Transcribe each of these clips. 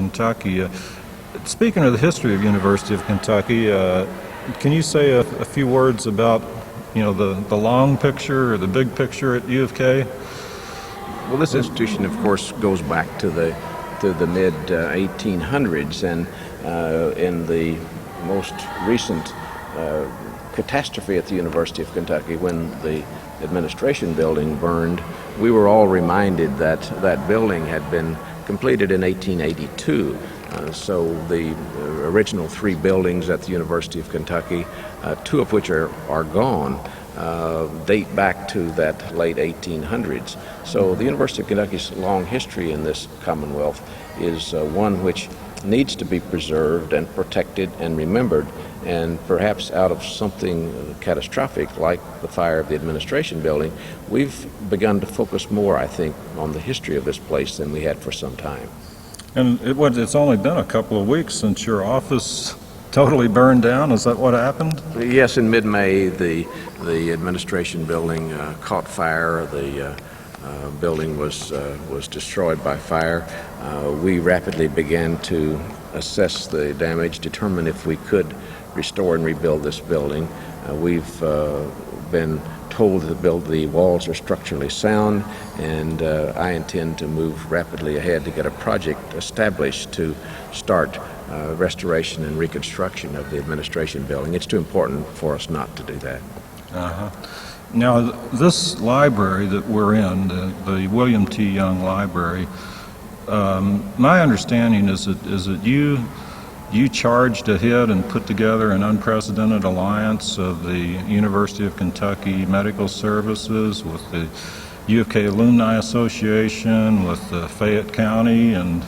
Kentucky. Speaking of the history of University of Kentucky, can you say a few words about, the long picture or the big picture at U of K? Well, this institution, of course, goes back to the mid 1800s, and in the most recent catastrophe at the University of Kentucky, when the administration building burned, we were all reminded that that building had been completed in 1882. So the original three buildings at the University of Kentucky, two of which are gone, date back to that late 1800s. So the University of Kentucky's long history in this Commonwealth is one which needs to be preserved and protected and remembered, and perhaps out of something catastrophic like the fire of the administration building, we've begun to focus more, I think, on the history of this place than we had for some time. And it's only been a couple of weeks since your office totally burned down. Is that what happened? Yes, in mid-May, the administration building caught fire. The building was destroyed by fire. We rapidly began to assess the damage, determine if we could restore and rebuild this building. We've been told that the walls are structurally sound, and I intend to move rapidly ahead to get a project established to start restoration and reconstruction of the administration building. It's too important for us not to do that. Now, this library that we're in, the William T. Young Library, my understanding is that you charged ahead and put together an unprecedented alliance of the University of Kentucky Medical Services with the U of K Alumni Association, with the Fayette County, and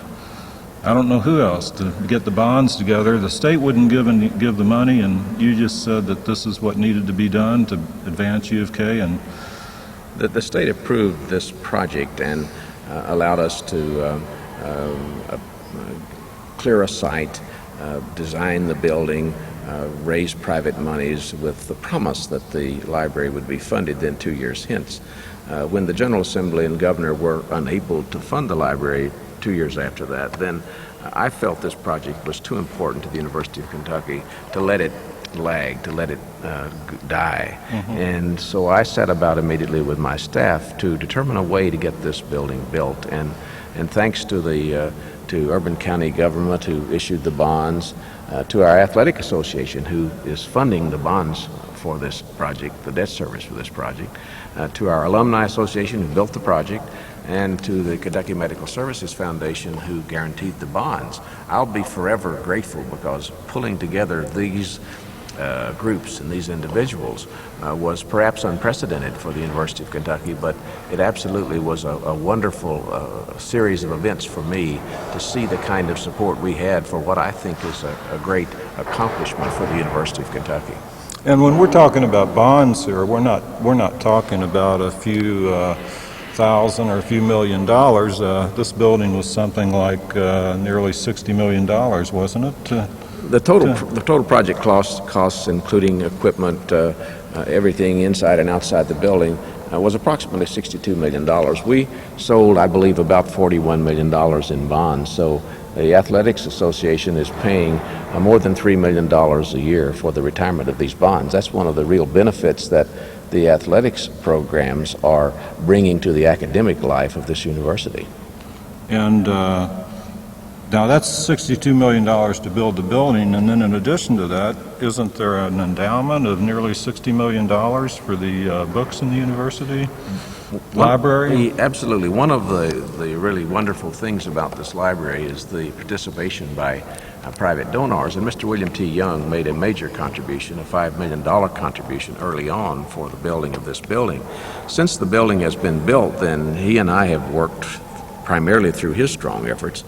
I don't know who else, to get the bonds together. The state wouldn't give the money, and you just said that this is what needed to be done to advance U of K. And the state approved this project and allowed us to clear a site, design the building, raise private monies with the promise that the library would be funded then 2 years hence. When the General Assembly and Governor were unable to fund the library 2 years after that, then I felt this project was too important to the University of Kentucky to let it lag, to let it die. And so I set about immediately with my staff to determine a way to get this building built. And thanks to the to Urban County government, who issued the bonds, to our athletic association, who is funding the bonds for this project, the debt service for this project, to our alumni association, who built the project, and to the Kentucky Medical Services Foundation, who guaranteed the bonds. I'll be forever grateful, because pulling together these groups and these individuals was perhaps unprecedented for the University of Kentucky, but it absolutely was a wonderful series of events for me to see the kind of support we had for what I think is a great accomplishment for the University of Kentucky. And when we're talking about bonds here, we're not talking about a few thousand or a few $1 million. This building was something like nearly $60 million, wasn't it? The total project costs, including equipment, everything inside and outside the building, was approximately $62 million. We sold, I believe, about $41 million in bonds. So the Athletics Association is paying more than $3 million a year for the retirement of these bonds. That's one of the real benefits that the athletics programs are bringing to the academic life of this university. And now that's $62 million to build the building, and then in addition to that, isn't there an endowment of nearly $60 million for the books in the university library? Absolutely. One of the really wonderful things about this library is the participation by private donors, and Mr. William T. Young made a major contribution, a $5 million contribution early on for the building of this building. Since the building has been built, then he and I have worked primarily through his strong efforts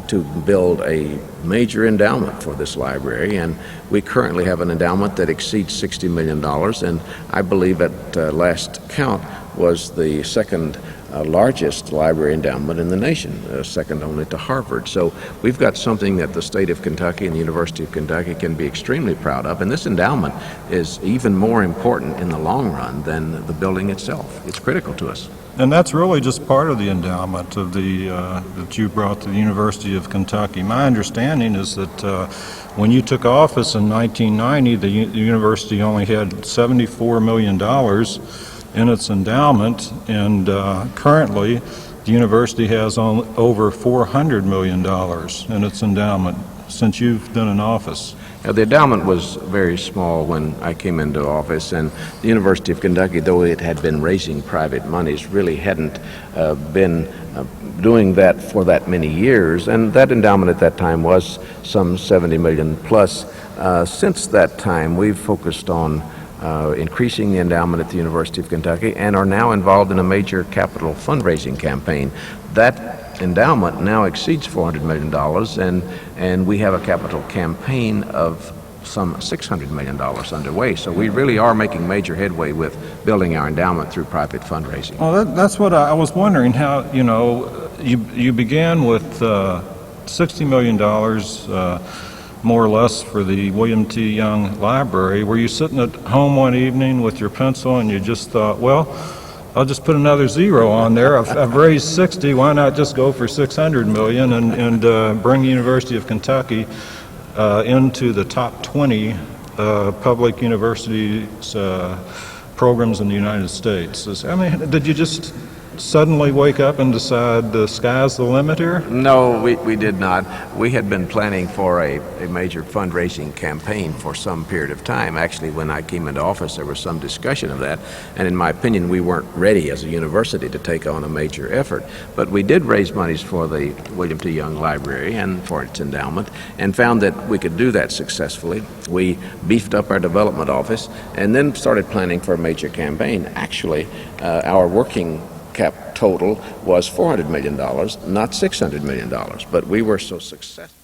to build a major endowment for this library, and we currently have an endowment that exceeds $60 million, and I believe at last count was the second largest library endowment in the nation, second only to Harvard. So we've got something that the state of Kentucky and the University of Kentucky can be extremely proud of, and this endowment is even more important in the long run than the building itself. It's critical to us. And that's really just part of the endowment of the that you brought to the University of Kentucky. My understanding is that when you took office in 1990, the university only had $74 million in its endowment, and currently the university has over $400 million in its endowment since you've been in office. The endowment was very small when I came into office, and the University of Kentucky, though it had been raising private monies, really hadn't been doing that for that many years, and that endowment at that time was some $70 million plus. Since that time, we've focused on increasing the endowment at the University of Kentucky and are now involved in a major capital fundraising campaign. That endowment now exceeds $400 million, and we have a capital campaign of some $600 million underway. So we really are making major headway with building our endowment through private fundraising. Well, that's what I was wondering, how, you began with $60 million more or less for the William T. Young Library. Were you sitting at home one evening with your pencil and you just thought, well, I'll just put another zero on there. I've raised 60. Why not just go for 600 million and bring the University of Kentucky into the top 20 public universities programs in the United States? I mean, did you just suddenly wake up and decide the sky's the limit here? No, we did not. We had been planning for a major fundraising campaign for some period of time. Actually, when I came into office, there was some discussion of that, and in my opinion, we weren't ready as a university to take on a major effort. But we did raise monies for the William T. Young Library and for its endowment, and found that we could do that successfully. We beefed up our development office and then started planning for a major campaign. Actually, our working cap total was $400 million, not $600 million, but we were so successful.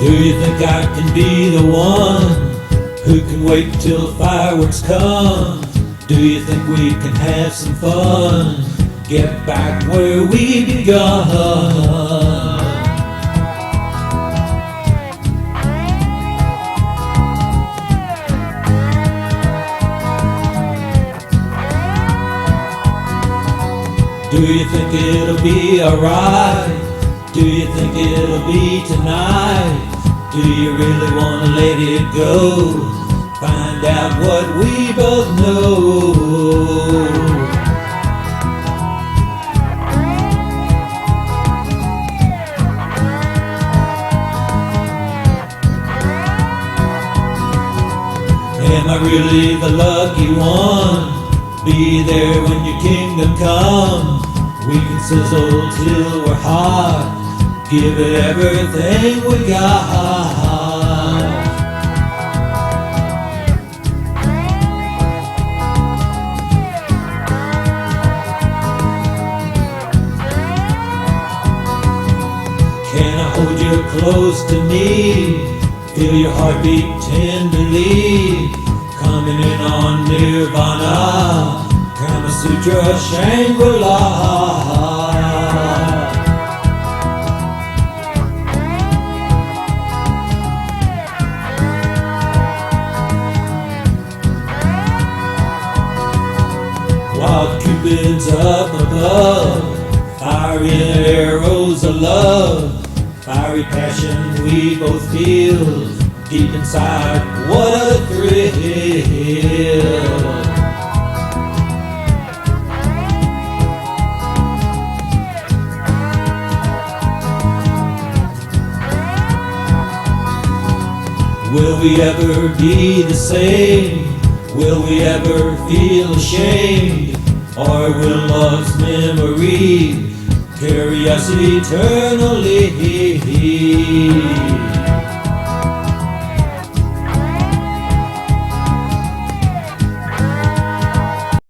Do you think I can be the one who can wait till the fireworks come? Do you think we can have some fun, get back where we begun? Do you think it'll be alright? Do you think it'll be tonight? Do you really want to let it go? Find out what we both know. Am I really the lucky one? Be there when your kingdom come. We can sizzle till we're hot. Give it everything we got. Can I hold you close to me? Feel your heartbeat tenderly. Coming in on Nirvana, Kama Sutra, Shangri-La. Wild cupids up above, fiery arrows of love, fiery passion we both feel, deep inside, what a thrill. Will we ever be the same? Will we ever feel ashamed? Or will love's memory carry us eternally?